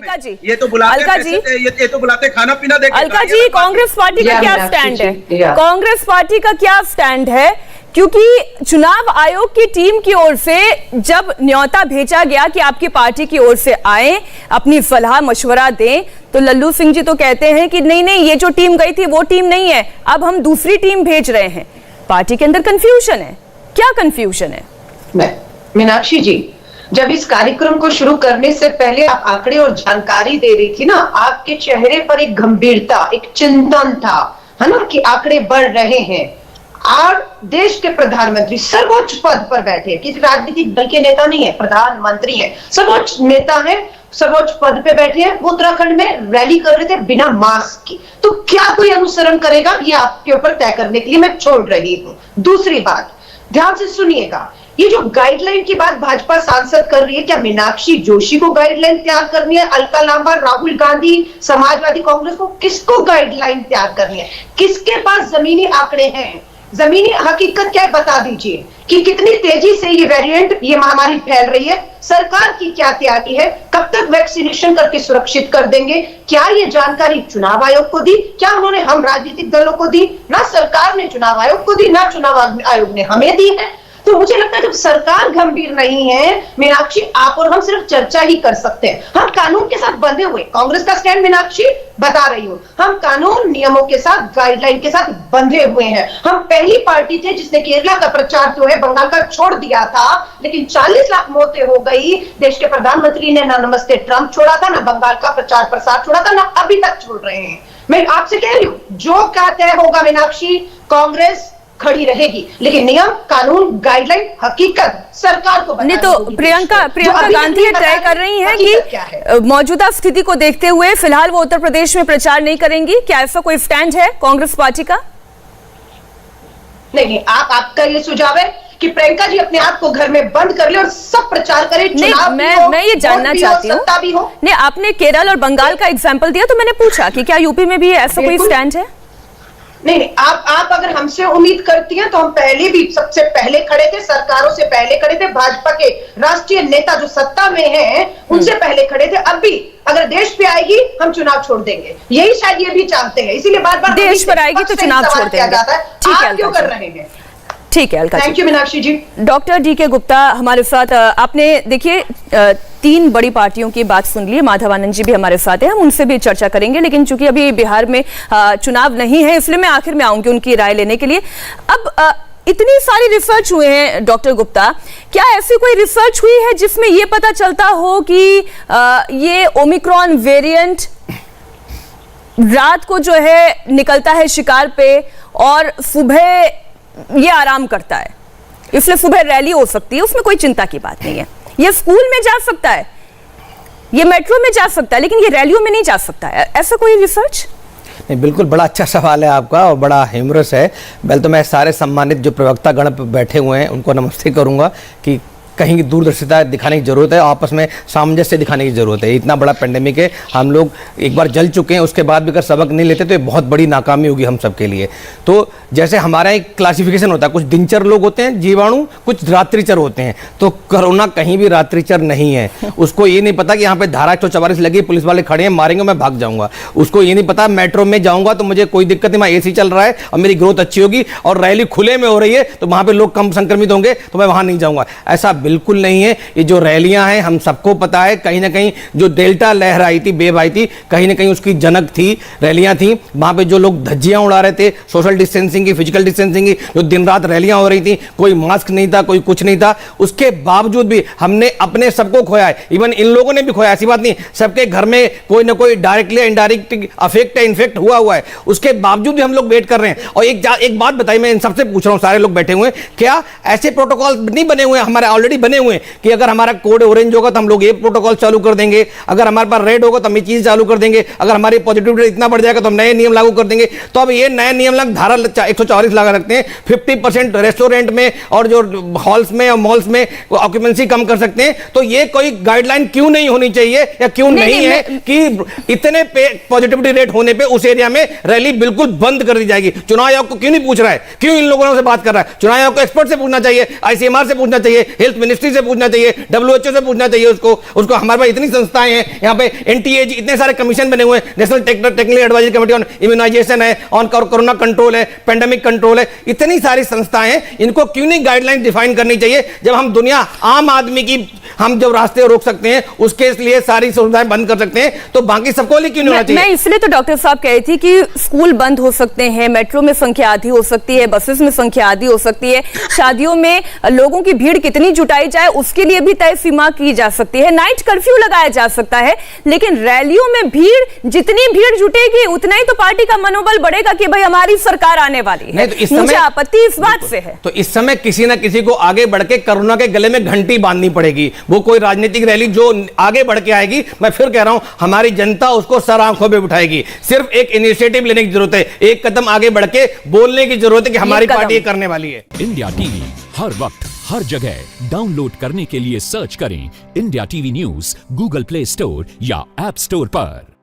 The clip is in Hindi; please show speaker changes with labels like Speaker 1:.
Speaker 1: अलका जी,
Speaker 2: ये तो बुलाते खाना पीना देके।
Speaker 1: अलका जी, कांग्रेस पार्टी का क्या स्टैंड है? कांग्रेस पार्टी का क्या स्टैंड है? क्योंकि चुनाव आयोग की टीम की ओर से जब न्योता भेजा गया कि आपकी पार्टी की ओर से आए, अपनी सलाह मशवरा दें, तो लल्लू सिंह जी तो कहते हैं कि नहीं नहीं, ये जो टीम गई थी वो टीम नहीं है, अब हम दूसरी टीम भेज रहे हैं। पार्टी के अंदर कंफ्यूजन है। क्या कंफ्यूजन है?
Speaker 3: मीनाक्षी जी, जब इस कार्यक्रम को शुरू करने से पहले आप आंकड़े और जानकारी दे रही थी ना, आपके चेहरे पर एक गंभीरता, एक चिंतन था, है ना, कि आंकड़े बढ़ रहे हैं और देश के प्रधानमंत्री सर्वोच्च पद पर बैठे, किसी राजनीतिक दल के नेता नहीं है, प्रधानमंत्री है, सर्वोच्च नेता है, सर्वोच्च पद पे बैठे हैं, वो उत्तराखंड में रैली कर रहे थे बिना मास्क की। तो क्या कोई अनुसरण करेगा, ये आपके ऊपर तय करने के लिए मैं छोड़ रही हूं। दूसरी बात, ध्यान से सुनिएगा, ये जो गाइडलाइन की बात भाजपा सांसद कर रही है, क्या मीनाक्षी जोशी को गाइडलाइन तैयार करनी है, अलका लांबा, राहुल गांधी, समाजवादी कांग्रेस को किसको गाइडलाइन तैयार करनी है? किसके पास जमीनी आंकड़े हैं, जमीनी हकीकत क्या है, बता दीजिए कि कितनी तेजी से ये वेरिएंट, ये महामारी फैल रही है, सरकार की क्या तैयारी है, कब तक वैक्सीनेशन करके सुरक्षित कर देंगे? क्या ये जानकारी चुनाव आयोग को दी? क्या उन्होंने हम राजनीतिक दलों को दी? ना सरकार ने चुनाव आयोग को दी, ना चुनाव आयोग ने हमें दी है। तो मुझे लगता है जब सरकार गंभीर नहीं है मीनाक्षी, आप और हम सिर्फ चर्चा ही कर सकते हैं। हम कानून के साथ बंधे हुए, कांग्रेस का स्टैंड मीनाक्षी बता रही हूं, हम कानून नियमों के साथ, गाइडलाइन के साथ बंधे हुए हैं। हम पहली पार्टी थे जिसने केरला का प्रचार जो है बंगाल का छोड़ दिया था, लेकिन 40 लाख मौतें हो गई। देश के प्रधानमंत्री ने ना नमस्ते ट्रंप छोड़ा था, ना बंगाल का प्रचार प्रसार छोड़ा था, ना अभी तक छोड़ रहे हैं। मैं आपसे कह रही हूं, जो क्या तय होगा मीनाक्षी, कांग्रेस खड़ी रहेगी, लेकिन नियम, कानून, गाइडलाइन, हकीकत सरकार को
Speaker 1: नहीं। तो प्रियंका गांधी ये तय कर रही हैं कि मौजूदा स्थिति को देखते हुए फिलहाल वो उत्तर प्रदेश में प्रचार नहीं करेंगी। क्या ऐसा कोई स्टैंड है कांग्रेस पार्टी का?
Speaker 3: नहीं, आपका ये सुझाव है कि प्रियंका जी अपने आप को घर में बंद कर ले और सब प्रचार करे?
Speaker 1: नहीं, मैं ये जानना चाहती हूँ। नहीं, आपने केरल और बंगाल का एग्जाम्पल दिया, तो मैंने पूछा कि क्या यूपी में भी ऐसा कोई स्टैंड है?
Speaker 3: नहीं, आप अगर हमसे उम्मीद करती हैं तो हम पहले भी सबसे पहले खड़े थे, सरकारों से पहले खड़े थे, भाजपा के राष्ट्रीय नेता जो सत्ता में हैं उनसे पहले खड़े थे। अब भी अगर देश पे आएगी हम चुनाव छोड़ देंगे, यही शायद ये भी चाहते हैं, इसीलिए बार बार
Speaker 1: देश पर आएगी तो चुनाव छोड़ देंगे।
Speaker 3: आप क्यों कर रहे हैं?
Speaker 1: ठीक है Alka ji.
Speaker 3: Thank you Meenakshi ji.
Speaker 1: Doctor D K. Gupta हमारे साथ। आपने देखिए 3 बड़ी पार्टियों की बात सुन ली। माधव आनंद जी भी हमारे साथ हैं, हम उनसे भी चर्चा करेंगे, लेकिन चूंकि अभी बिहार में चुनाव नहीं है, इसलिए मैं आखिर में आऊंगी उनकी राय लेने के लिए। अब इतनी सारी रिसर्च हुए हैं डॉक्टर गुप्ता, क्या ऐसी कोई रिसर्च हुई है जिसमें ये पता चलता हो कि ये ओमिक्रॉन वेरिएंट रात को जो है निकलता है शिकार पे और सुबह ये आराम करता है, इसलिए सुबह रैली हो सकती है, उसमें कोई चिंता की बात नहीं है। ये स्कूल में जा सकता है, ये मेट्रो में जा सकता है, लेकिन ये रैलियों में नहीं जा सकता है? ऐसा कोई रिसर्च?
Speaker 4: नहीं, बिल्कुल बड़ा अच्छा सवाल है आपका और बड़ा ह्यूमरस है। पहले तो मैं सारे सम्मानित जो प्रवक्ता गण बैठे हुए हैं उनको नमस्ते करूंगा कि कहीं दूरदर्शिता दिखाने की जरूरत है, आपस में सामंजस्य दिखाने की जरूरत है। इतना बड़ा पेंडेमिक है, हम लोग एक बार जल चुके हैं, उसके बाद भी अगर सबक नहीं लेते तो ये बहुत बड़ी नाकामी होगी हम सब के लिए। तो जैसे हमारा एक क्लासिफिकेशन होता है, कुछ दिनचर लोग होते हैं जीवाणु, कुछ रात्रिचर होते हैं। तो कोरोना कहीं भी रात्रिचर नहीं है। उसको ये नहीं पता कि यहाँ पे धारा 144 लगी, पुलिस वाले खड़े हैं, मारेंगे, मैं भाग जाऊंगा। उसको ये नहीं पता मेट्रो में जाऊंगा तो मुझे कोई दिक्कत नहीं, मैं AC चल रहा है और मेरी ग्रोथ अच्छी होगी, और रैली खुले में हो रही है तो वहां पर लोग कम संक्रमित होंगे तो मैं वहां नहीं जाऊंगा। ऐसा बिल्कुल नहीं है। ये जो रैलियां हैं हम सबको पता है, कहीं ना कहीं जो डेल्टा लहर आई थी, वेव आई थी, कहीं ना कहीं उसकी जनक थी, रैलियां थी। वहां पे जो लोग धज्जियां उड़ा रहे थे, सोशल डिस्टेंसिंग की, फिजिकल डिस्टेंसिंग की, जो दिन रात रैलियां हो रही थी, कोई मास्क नहीं था, कोई कुछ नहीं था, उसके बावजूद भी हमने अपने सबको खोया है। इवन इन लोगों ने भी खोया, ऐसी बात नहीं, सबके घर में कोई ना कोई डायरेक्टली इनडायरेक्टली अफेक्ट है, इन्फेक्ट हुआ है। उसके बावजूद भी हम लोग वेट कर रहे हैं। और एक बात बताइए, मैं इन सबसे पूछ रहा हूं, सारे लोग बैठे हुए हैं, क्या ऐसे प्रोटोकॉल नहीं बने हुए हैं? हमारे ऑलरेडी बने हुए हैं कि अगर हमारा कोड ऑरेंज होगा तो हम लोग ये प्रोटोकॉल चालू कर देंगे, अगर हमारे पास रेड होगा तो हम ये चीज चालू कर देंगे, अगर हमारी पॉजिटिविटी इतना बढ़ जाएगा तो हम नए नियम लागू कर देंगे। तो अब ये नए नियम धारा 144 लगा रखते हैं, 50% रेस्टोरेंट में और जो हॉल्स में और मॉल्स में ऑक्यूपेंसी कम कर सकते हैं। तो ये कोई गाइडलाइन क्यों नहीं होनी चाहिए, या क्यों नहीं है कि इतने पॉजिटिविटी रेट होने पे उस एरिया में रैली बिल्कुल बंद कर दी जाएगी? चुनाव आयोग को क्यों नहीं पूछ रहा है, क्यों इन लोगों से बात कर रहा है? चुनाव आयोग को एक्सपर्ट से पूछना चाहिए, ICMR से पूछना चाहिए, हेल्थ हेल्थ मिनिस्ट्री से पूछना चाहिए, WHO से पूछना चाहिए उसको हमारे पास इतनी संस्थाएं हैं, यहाँ पे NTAG, इतने सारे कमीशन बने हुए हैं, national technical advisory committee on immunization है, ऑन कोरोना कंट्रोल है, पेंडेमिक कंट्रोल है, इतनी सारी संस्थाएं हैं, इनको क्यों नहीं गाइडलाइन डिफाइन करनी चाहिए? जब हम दुनिया आम आदमी की हम जब रास्ते रोक सकते हैं, उसके लिए सारी सुविधाएं बंद कर सकते हैं, तो बाकी सबको लिए क्यों नहीं होना चाहिए?
Speaker 1: मैं इसलिए तो डॉक्टर साहब कह रही थी कि स्कूल बंद हो सकते हैं, मेट्रो में संख्या आधी हो सकती है, बसेस में संख्या आधी हो सकती है, शादियों में लोगों की भीड़ कितनी जुटाई जाए उसके लिए भी तय सीमा की जा सकती है, नाइट कर्फ्यू लगाया जा सकता है, लेकिन रैलियों में भीड़, जितनी भीड़ जुटेगी उतना ही तो पार्टी का मनोबल बढ़ेगा कि भाई हमारी सरकार आने वाली है।
Speaker 4: तो
Speaker 1: मुझे आपत्ति इस बात से है।
Speaker 4: तो इस समय किसी ना किसी को आगे बढ़ के कोरोना के गले में घंटी बांधनी पड़ेगी। वो कोई राजनीतिक रैली जो आगे बढ़ के आएगी, मैं फिर कह रहा हूं, हमारी जनता उसको सर आंखों पे उठाएगी। सिर्फ एक इनिशिएटिव लेने की जरूरत है, एक कदम आगे बढ़ के बोलने की जरूरत है कि हमारी पार्टी ये करने वाली है।
Speaker 5: इंडिया टीवी हर वक्त हर जगह डाउनलोड करने के लिए सर्च करें India TV news Google play store या ऐप स्टोर पर।